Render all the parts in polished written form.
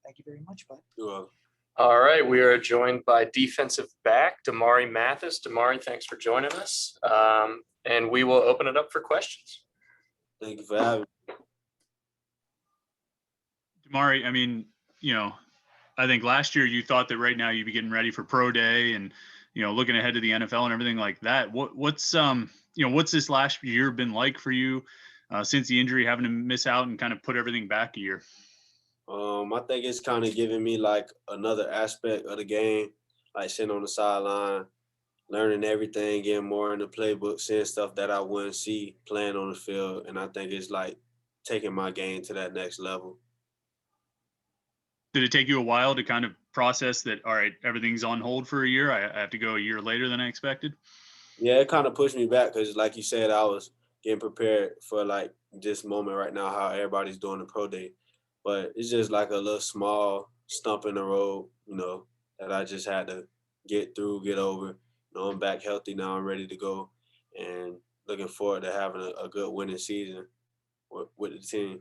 Thank you very much, bud. You're welcome. All right, we are joined by defensive back Damarri Mathis. Damarri, thanks for joining us, and we will open it up for questions. Thank you for having me. Damarri, I mean, I think last year you thought that right now you'd be getting ready for pro day and, looking ahead to the NFL and everything like that. What's this last year been like for you since the injury, having to miss out and kind of put everything back a year? I think it's kind of giving me like another aspect of the game, like sitting on the sideline, learning everything, getting more in the playbook, seeing stuff that I wouldn't see playing on the field. And I think it's like taking my game to that next level. Did it take you a while to kind of process that, all right, everything's on hold for a year? I have to go a year later than I expected? Yeah, it kind of pushed me back because, like you said, I was getting prepared for like this moment right now, how everybody's doing the pro day. But it's just like a little small stump in the road, that I just had to get through, get over. I'm back healthy now. I'm ready to go and looking forward to having a good winning season with the team.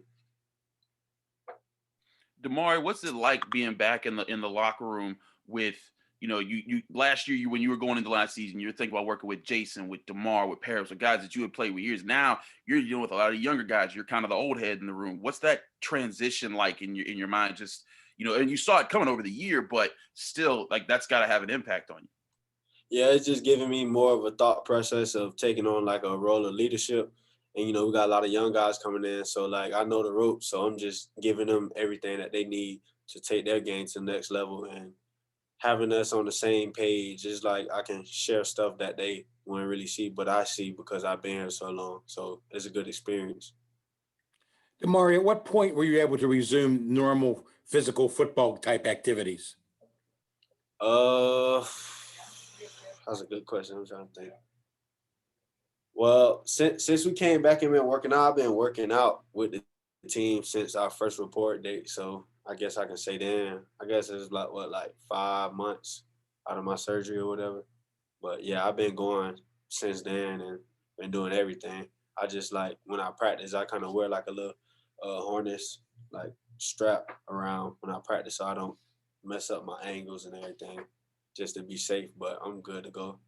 Damarri, what's it like being back in the locker room with, you last year, when you were going into last season, you were thinking about working with Jason, with DeMar, with Paris, with guys that you had played with years. Now you're dealing with a lot of younger guys. You're kind of the old head in the room. What's that transition like in your mind? Just, and you saw it coming over the year, but still, like, that's got to have an impact on you. Yeah, it's just giving me more of a thought process of taking on like a role of leadership. And, we got a lot of young guys coming in. So, like, I know the ropes. So I'm just giving them everything that they need to take their game to the next level. And having us on the same page is like I can share stuff that they wouldn't really see, but I see because I've been here so long. So it's a good experience. Damarri, at what point were you able to resume normal physical football type activities? That's a good question. I'm trying to think. Well, since we came back and been working out, I've been working out with the team since our first report date. So I guess I can say then. I guess it's like 5 months out of my surgery or whatever. But yeah, I've been going since then and been doing everything. I just like when I practice, I kind of wear like a little harness, like strap around when I practice, so I don't mess up my angles and everything, just to be safe. But I'm good to go.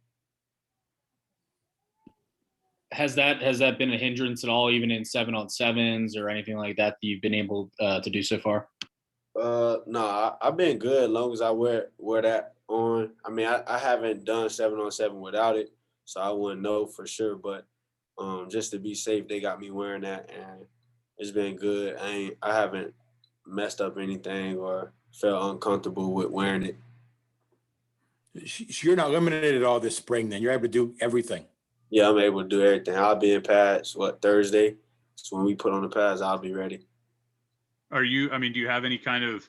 Has that been a hindrance at all, even in 7-on-7s or anything like that you've been able to do so far? No, I've been good as long as I wear that on. I mean, I haven't done 7-on-7 without it, so I wouldn't know for sure. But just to be safe, they got me wearing that, and it's been good. I haven't messed up anything or felt uncomfortable with wearing it. You're not limited at all this spring, then. You're able to do everything. Yeah, I'm able to do everything. I'll be in pads, Thursday? So when we put on the pads, I'll be ready. Do you have any kind of,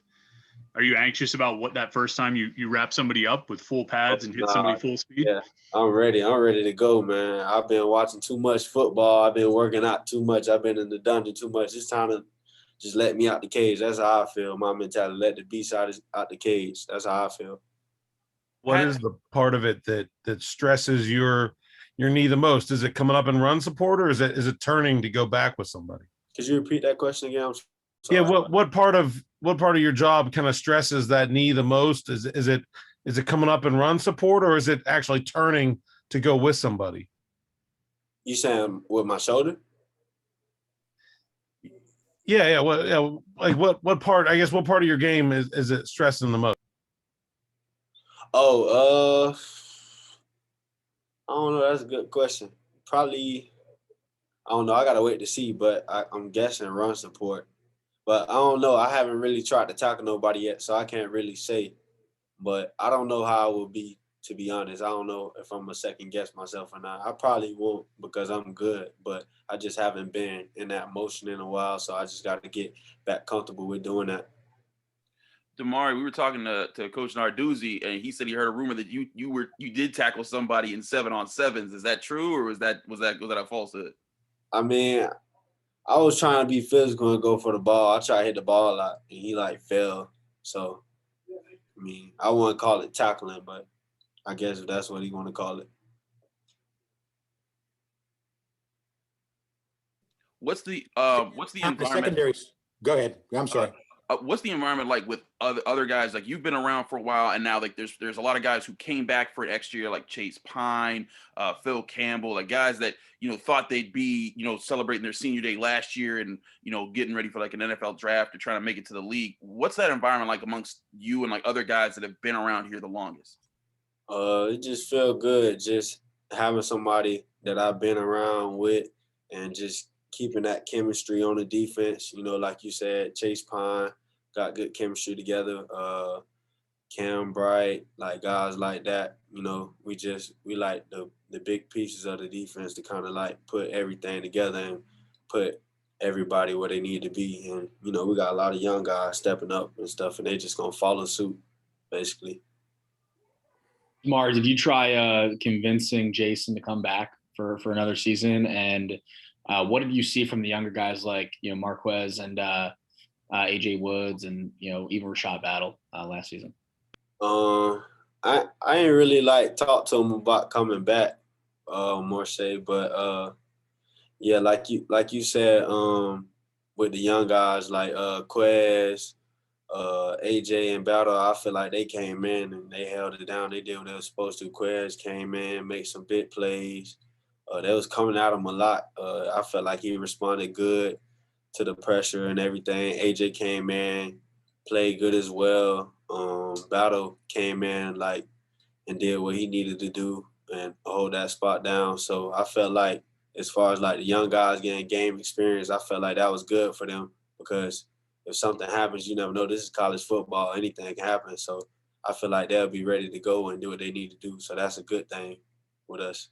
are you anxious about what that first time you wrap somebody up with full pads and hit somebody full speed? Yeah, I'm ready. I'm ready to go, man. I've been watching too much football. I've been working out too much. I've been in the dungeon too much. It's time to just let me out the cage. That's how I feel. My mentality, let the beast out the cage. That's how I feel. What is the part of it that stresses your knee the most? Is it coming up and run support, or is it turning to go back with somebody? Could you repeat that question again? Yeah, what part of your job kind of stresses that knee the most? Is it coming up and run support, or is it actually turning to go with somebody? You saying with my shoulder? Yeah. What part? I guess what part of your game is it stressing the most? I don't know. That's a good question. Probably, I don't know. I gotta wait to see, but I'm guessing run support. But I don't know. I haven't really tried to tackle nobody yet, so I can't really say. But I don't know how I will be, to be honest. I don't know if I'm gonna second guess myself or not. I probably won't because I'm good, but I just haven't been in that motion in a while, so I just got to get back comfortable with doing that. Damarri, we were talking to Coach Narduzzi, and he said he heard a rumor that you did tackle somebody in 7-on-7s. Is that true, or was that a falsehood? I mean, I was trying to be physical and go for the ball. I tried to hit the ball a lot, and he fell. So, I mean, I wouldn't call it tackling, but I guess if that's what he want to call it. What's the environment? Secondaries. Go ahead. I'm sorry. what's the environment like with other guys? Like you've been around for a while, and now like there's a lot of guys who came back for an extra year, like Chase Pine, Phil Campbell, like guys that thought they'd be celebrating their senior day last year and getting ready for like an NFL draft or trying to make it to the league. What's that environment like amongst you and like other guys that have been around here the longest? It just felt good just having somebody that I've been around with and just keeping that chemistry on the defense. Like you said, Chase Pine got good chemistry together. Cam Bright, like guys like that. We like the big pieces of the defense to kind of like put everything together and put everybody where they need to be. And we got a lot of young guys stepping up and stuff, and they just gonna follow suit, basically. Damarri, did you try convincing Jason to come back for another season? And what did you see from the younger guys like Marquez and AJ Woods and even Rashad Battle last season? I ain't really like talk to him about coming back, more say, but yeah, like you said, with the young guys like Quez, AJ and Battle, I feel like they came in and they held it down. They did what they were supposed to. Quez came in, made some big plays. They was coming at him a lot. I felt like he responded good to the pressure and everything. AJ came in, played good as well. Battle came in and did what he needed to do and hold that spot down. So I felt like as far as like the young guys getting game experience, I felt like that was good for them because if something happens, you never know. This is college football. Anything can happen. So I feel like they'll be ready to go and do what they need to do. So that's a good thing with us.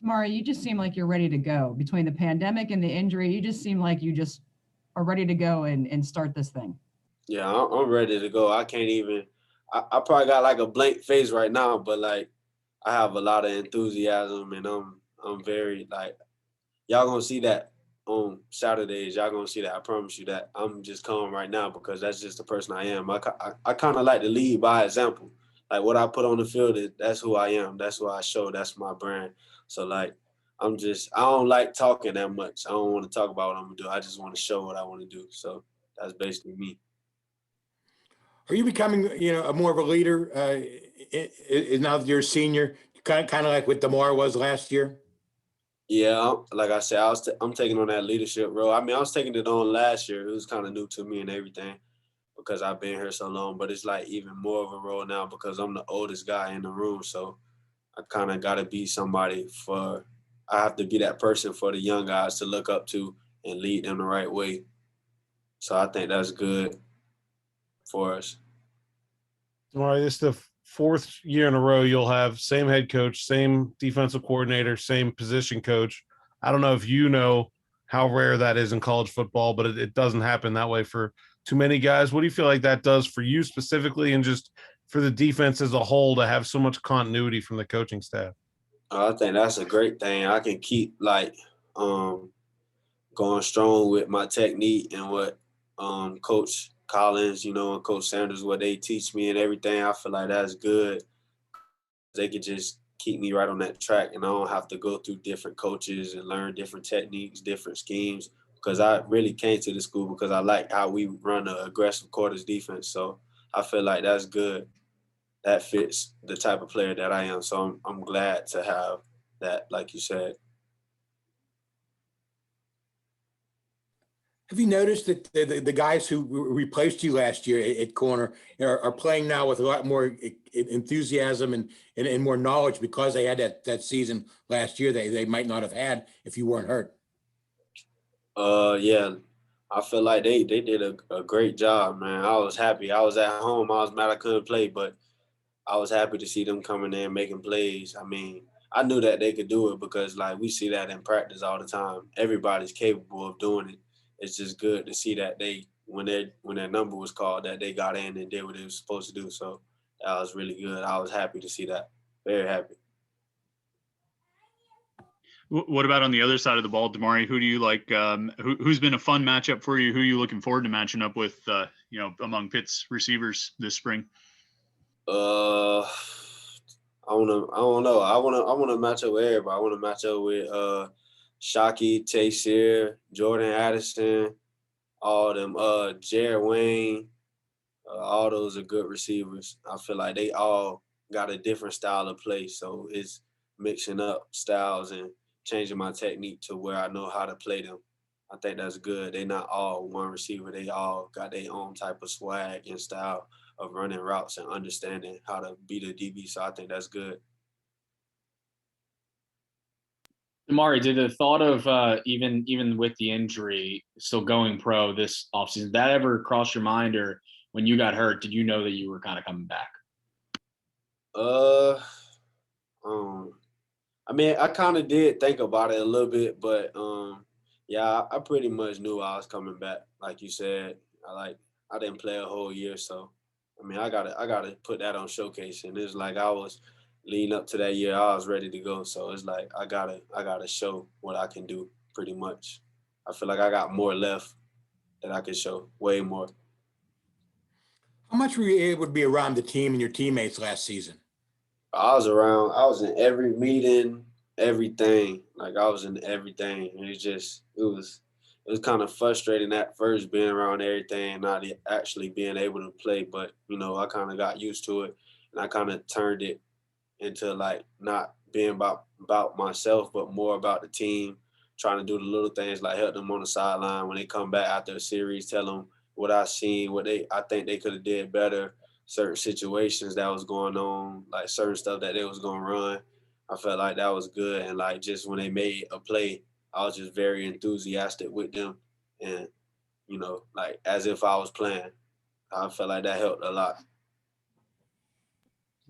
Damarri, you just seem like you're ready to go. Between the pandemic and the injury, you just seem like you just are ready to go and start this thing. Yeah, I'm ready to go. I can't even – I probably got like a blank face right now, but like I have a lot of enthusiasm and I'm very like – y'all going to see that on Saturdays. Y'all going to see that. I promise you that. I'm just calm right now because that's just the person I am. I kind of like to lead by example. Like what I put on the field, that's who I am. That's what I show. That's my brand. So like I don't like talking that much. I don't want to talk about what I'm going to do. I just want to show what I want to do. So that's basically me. Are you becoming, a more of a leader now that you're a senior, kind of like what Damarri was last year? Yeah, like I said, I'm taking on that leadership role. I mean, I was taking it on last year. It was kind of new to me and everything because I've been here so long. But it's like even more of a role now because I'm the oldest guy in the room. So I kind of got to be somebody I have to be that person for the young guys to look up to and lead them the right way. So I think that's good for us. Damarri, this is the fourth year in a row you'll have same head coach, same defensive coordinator, same position coach. I don't know if you know how rare that is in college football, but it doesn't happen that way for too many guys. What do you feel like that does for you specifically and just for the defense as a whole to have so much continuity from the coaching staff? I think that's a great thing. I can keep going strong with my technique and what Coach Collins, and Coach Sanders, what they teach me and everything. I feel like that's good. They could just keep me right on that track and I don't have to go through different coaches and learn different techniques, different schemes, because I really came to the school because I like how we run an aggressive quarters defense. So I feel like that's good. That fits the type of player that I am. So I'm glad to have that, like you said. Have you noticed that the guys who replaced you last year at corner are playing now with a lot more enthusiasm and more knowledge because they had that season last year they might not have had if you weren't hurt? Yeah, I feel like they did a great job, man. I was happy. I was at home. I was mad I couldn't play, but I was happy to see them coming in making plays. I mean, I knew that they could do it because we see that in practice all the time. Everybody's capable of doing it. It's just good to see that when their number was called, that they got in and did what they were supposed to do. So that was really good. I was happy to see that. Very happy. What about on the other side of the ball, Damarri? Who do you like? Who's been a fun matchup for you? Who are you looking forward to matching up with? Among Pitt's receivers this spring. I don't know. I wanna match up with everybody. I wanna match up with Shockey, Tayseer, Jordan Addison. all them, Jared Wayne, all those are good receivers. I feel like they all got a different style of play. So it's mixing up styles and changing my technique to where I know how to play them. I think that's good. They're not all one receiver. They all got their own type of swag and style of running routes and understanding how to beat a DB. So I think that's good. Damarri, did the thought of even with the injury still going pro this offseason, did that ever cross your mind, or when you got hurt, did you know that you were kind of coming back? I mean, I kind of did think about it a little bit, but yeah, I pretty much knew I was coming back. Like you said, I didn't play a whole year, so I mean, I gotta put that on showcase, and it's like I was leading up to that year, I was ready to go. So it's like I gotta show what I can do. Pretty much, I feel like I got more left that I can show, way more. How much were you able to be around the team and your teammates last season? I was in every meeting, everything. Like I was in everything. And it was kind of frustrating at first being around everything, not actually being able to play. But, I kind of got used to it, and I kind of turned it into like not being about myself, but more about the team, trying to do the little things like help them on the sideline when they come back after a series, tell them what I seen, I think they could have did better, certain situations that was going on, like certain stuff that they was going to run. I felt like that was good. And like just when they made a play, I was just very enthusiastic with them, and, like as if I was playing. I felt like that helped a lot.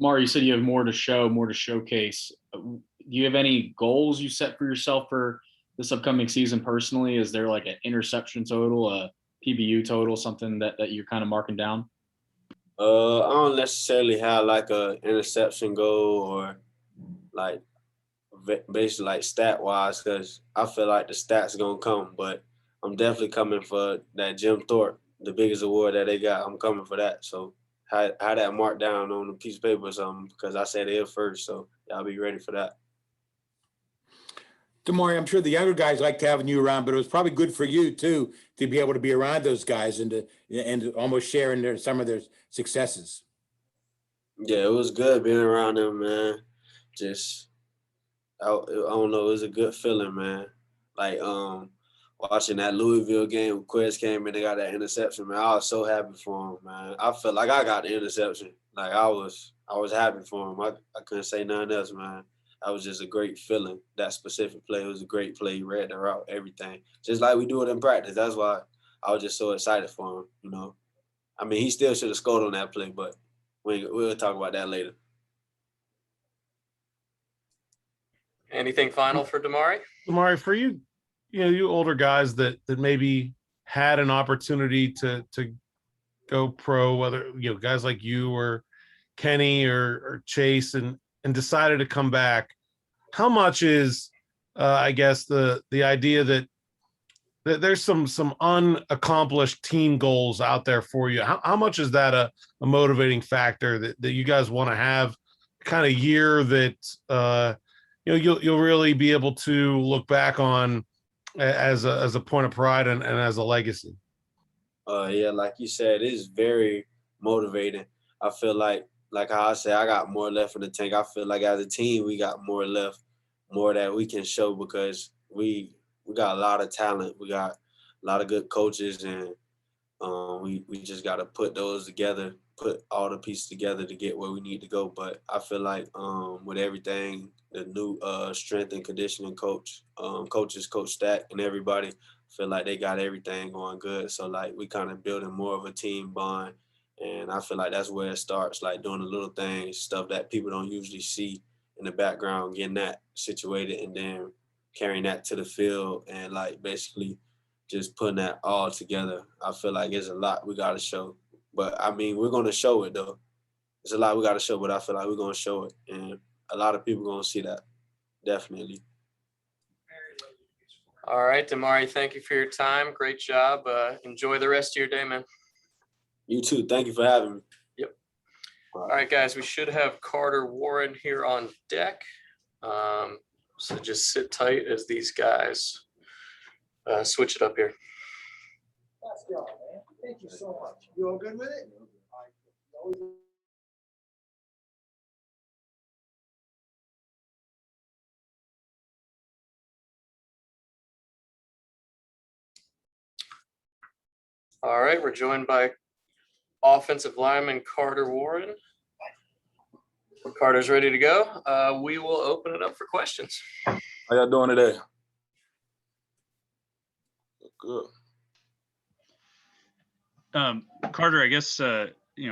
Damarri, you said you have more to show, more to showcase. Do you have any goals you set for yourself for this upcoming season personally? Is there like an interception total, a PBU total, something that you're kind of marking down? I don't necessarily have like a interception goal or like basically like stat wise, because I feel like the stats gonna come, but I'm definitely coming for that Jim Thorpe, the biggest award that they got. I'm coming for that. So have that marked down on a piece of paper or something, because I said it first. So y'all be ready for that. Damarri, I'm sure the younger guys liked having you around, but it was probably good for you too to be able to be around those guys and to almost share in some of their successes. Yeah, it was good being around them, man. Just I don't know, it was a good feeling, man. Like watching that Louisville game when Quez came in, they got that interception, man. I was so happy for him, man. I felt like I got the interception. Like I was happy for him. I couldn't say nothing else, man. That was just a great feeling. That specific play, it was a great play. He read the route, everything. Just like we do it in practice. That's why I was just so excited for him, I mean, he still should have scored on that play, but we'll talk about that later. Anything final for Damarri? Damarri, for you, you older guys that maybe had an opportunity to go pro, whether guys like you or Kenny or Chase, and decided to come back. How much is I guess the idea that there's some unaccomplished team goals out there for you? How much is that a motivating factor that you guys want to have kind of year that you'll really be able to look back on as a point of pride and as a legacy? Yeah, like you said, it's very motivating. I feel like how I said, I got more left in the tank. I feel like as a team, we got more left, more that we can show, because we got a lot of talent. We got a lot of good coaches, and we just got to put those together, put all the pieces together to get where we need to go. But I feel like with everything, the new strength and conditioning coach, coaches, Coach Stack, and everybody, feel like they got everything going good. So like we kind of building more of a team bond, and I feel like that's where it starts, like doing the little things, stuff that people don't usually see in the background, getting that situated, and then carrying that to the field, and like basically just putting that all together. I feel like it's a lot we got to show. But I mean, we're going to show it though. It's a lot we got to show, but I feel like we're going to show it. And a lot of people going to see that. Definitely. All right, Damarri, thank you for your time. Great job. Enjoy the rest of your day, man. You too. Thank you for having me. Yep. All right, guys, we should have Carter Warren here on deck. So just sit tight as these guys switch it up here. job, man. Thank you so much. You all good with it? All right, we're joined by offensive lineman Carter Warren. Carter's ready to go. We will open it up for questions. How y'all doing today? Good. Carter, I guess,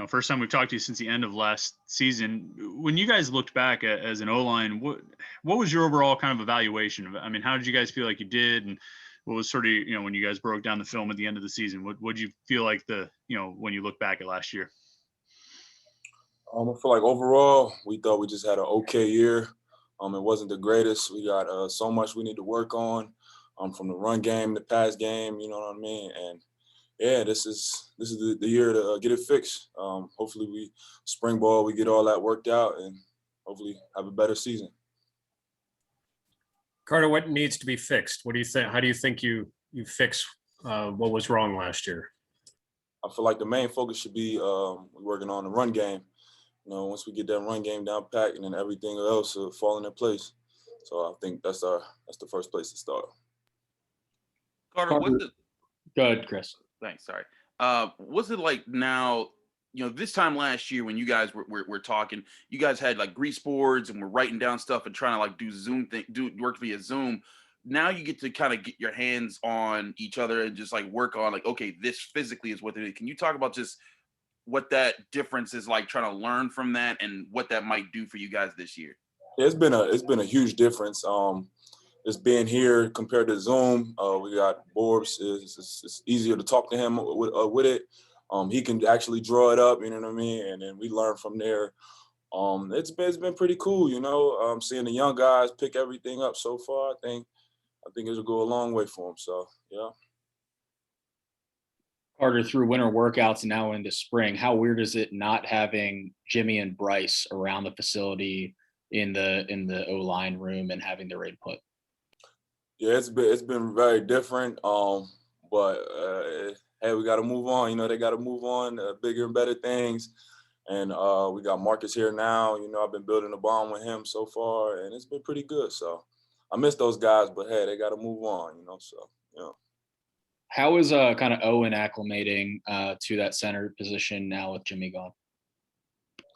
first time we've talked to you since the end of last season. When you guys looked back as an O-line, what was your overall kind of evaluation? I mean, how did you guys feel like you did? And what was sort of, when you guys broke down the film at the end of the season, what did you feel like when you look back at last year? I feel like overall, we thought we just had an okay year. It wasn't the greatest. We got so much we need to work on from the run game, the pass game, you know what I mean? And yeah, this is the year to get it fixed. Hopefully we spring ball, we get all that worked out and hopefully have a better season. Carter, what needs to be fixed? What do you think? How do you think you fix what was wrong last year? I feel like the main focus should be working on the run game. Once we get that run game down pat, and then everything else will fall into place. So I think that's the first place to start. Carter, what's it? Go ahead, Chris. Thanks. Sorry. What's it like now? This time last year when you guys were talking, you guys had like grease boards and were writing down stuff and trying to like do Zoom work via Zoom. Now you get to kind of get your hands on each other and just like work on like, okay, this physically is what it is. Can you talk about just what that difference is like, trying to learn from that and what that might do for you guys this year? Yeah, it's been a huge difference. Just being here compared to Zoom, we got Borbs. It's easier to talk to him with it. He can actually draw it up, you know what I mean? And then we learn from there. It's been pretty cool, seeing the young guys pick everything up so far. I think it'll go a long way for them. So yeah. Carter, through winter workouts and now into spring, how weird is it not having Jimmy and Bryce around the facility in the O-line room and having their input? Yeah, it's been very different. But hey, we got to move on. They got to move on, bigger and better things. And we got Marcus here now. I've been building a bond with him so far, and it's been pretty good. So I miss those guys, but hey, they got to move on. So yeah. How is kind of Owen acclimating to that center position now with Jimmy gone?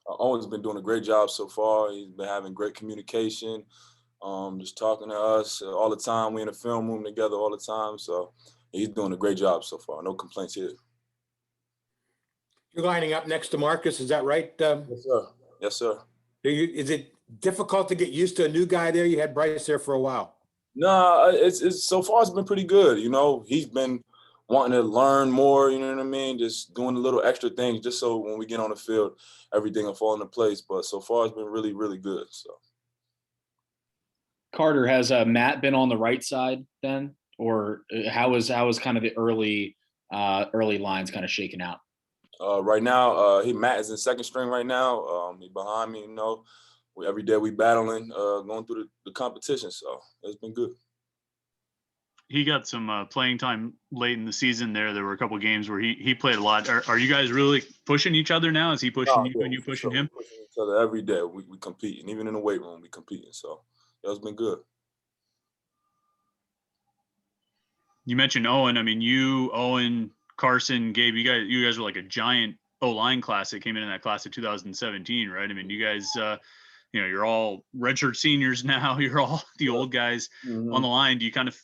Owen's been doing a great job so far. He's been having great communication, just talking to us all the time. We're in the film room together all the time. So he's doing a great job so far. No complaints here. You're lining up next to Marcus, is that right? Yes, sir. Yes, sir. Is it difficult to get used to a new guy there? You had Bryce there for a while. No, it's so far it's been pretty good. He's been wanting to learn more, you know what I mean? Just doing the little extra things just so when we get on the field, everything will fall into place. But so far it's been really, really good. So Carter, has Matt been on the right side then? Or how is kind of the early lines kind of shaken out? Right now, Matt is in second string right now. He's behind me, every day we battling, going through the competition. So it's been good. He got some playing time late in the season there. There were a couple of games where he played a lot. Are you guys really pushing each other now? Is he pushing you and you pushing him? We're pushing each other every day. We compete, and even in the weight room, we competing. So it's been good. You mentioned Owen. I mean, Owen, Carson, Gabe, you guys were like a giant O-line class that came in that class of 2017, right? I mean, you guys, you're all redshirt seniors now. You're all the old guys on the line. Do you kind of,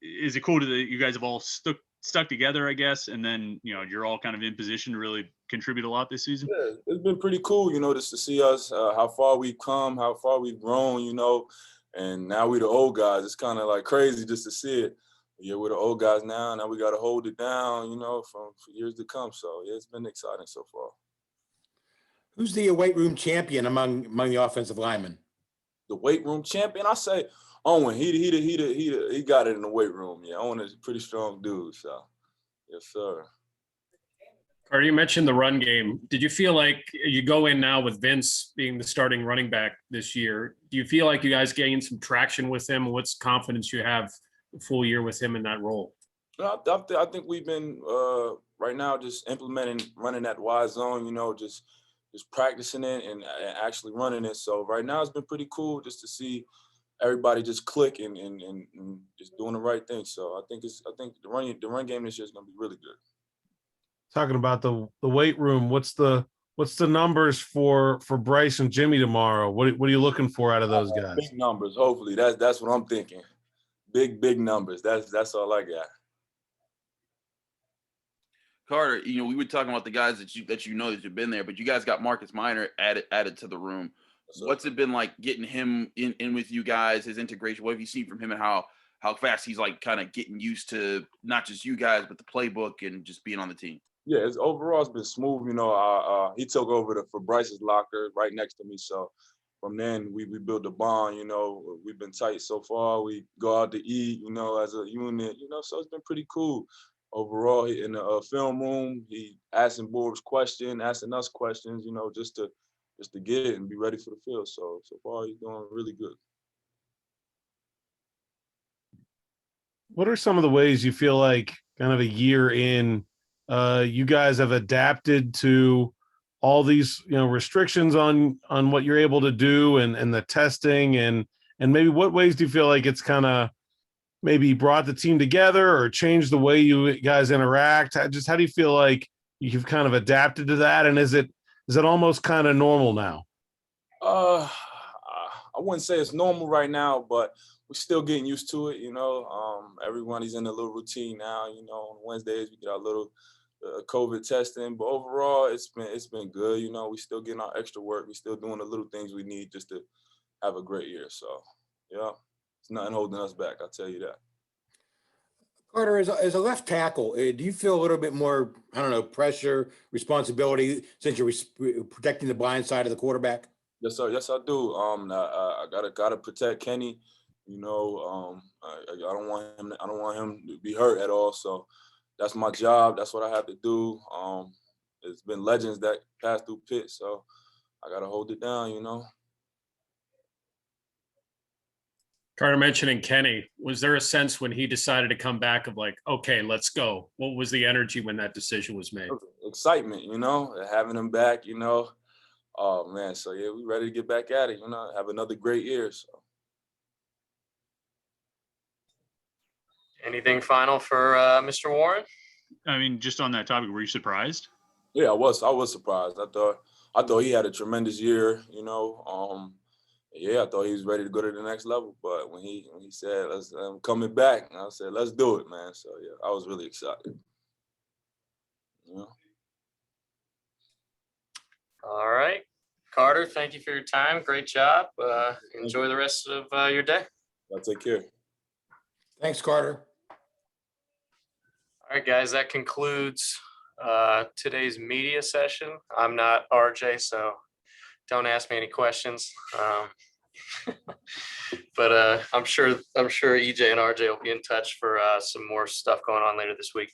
is it cool that you guys have all stuck together, I guess, and then, you're all kind of in position to really contribute a lot this season? Yeah, it's been pretty cool, just to see us, how far we've come, how far we've grown, and now we're the old guys. It's kind of like crazy just to see it. Yeah, we're the old guys now. Now we got to hold it down, for years to come. So yeah, it's been exciting so far. Who's the weight room champion among the offensive linemen? The weight room champion, I say Owen. He got it in the weight room. Yeah, Owen is a pretty strong dude. So yes, sir. Carter, you mentioned the run game. Did you feel like you go in now with Vince being the starting running back this year? Do you feel like you guys gained some traction with him? What's confidence you have full year with him in that role? I think we've been right now just implementing running that wide zone. Just practicing it and actually running it. So right now it's been pretty cool just to see everybody just click and just doing the right thing. So I think the run game this year is gonna be really good. Talking about the weight room, what's the numbers for Bryce and Jimmy tomorrow? What are you looking for out of those guys? Big numbers, hopefully. That's what I'm thinking. Big numbers. That's all I got. Carter, we were talking about the guys that that you've been there, but you guys got Marcus Minor added to the room. What's it been like getting him in with you guys, his integration? What have you seen from him and how fast he's like kind of getting used to not just you guys, but the playbook and just being on the team? Yeah, overall it's been smooth. He took over for Bryce's locker right next to me. So from then we built a bond. We've been tight so far. We go out to eat, as a unit. So it's been pretty cool. Overall, in the film room, he asking Borb's questions, asking us questions. Just to get it and be ready for the field. So far he's doing really good. What are some of the ways you feel like kind of a year in, you guys have adapted to all these, restrictions on what you're able to do and the testing and maybe what ways do you feel like it's kind of maybe brought the team together or changed the way you guys interact? How do you feel like you've kind of adapted to that? And is it almost kind of normal now? I wouldn't say it's normal right now, but we're still getting used to it. Everybody's in a little routine now. On Wednesdays we get our little COVID testing, but overall it's been good. We still getting our extra work. We still doing the little things we need just to have a great year. So yeah, it's nothing holding us back. I'll tell you that. Carter, as a left tackle, do you feel a little bit more, pressure, responsibility since you're protecting the blind side of the quarterback? Yes, sir. Yes, I do. I gotta protect Kenny. I don't want him to be hurt at all. So that's my job. That's what I have to do. It's been legends that passed through Pitt, so I gotta hold it down. Carter mentioning Kenny, was there a sense when he decided to come back of like, okay, let's go? What was the energy when that decision was made? Excitement, having him back, Oh man, so yeah, we ready to get back at it, have another great year. So. Anything final for Mr. Warren? I mean, just on that topic, were you surprised? Yeah, I was surprised. I thought he had a tremendous year, Yeah, I thought he was ready to go to the next level. But when he said, I'm coming back, and I said, let's do it, man. So yeah, I was really excited. All right. Carter, thank you for your time. Great job. Enjoy the rest of your day. I'll take care. Thanks, Carter. All right, guys, that concludes today's media session. I'm not RJ, so don't ask me any questions. But I'm sure EJ and RJ will be in touch for some more stuff going on later this week.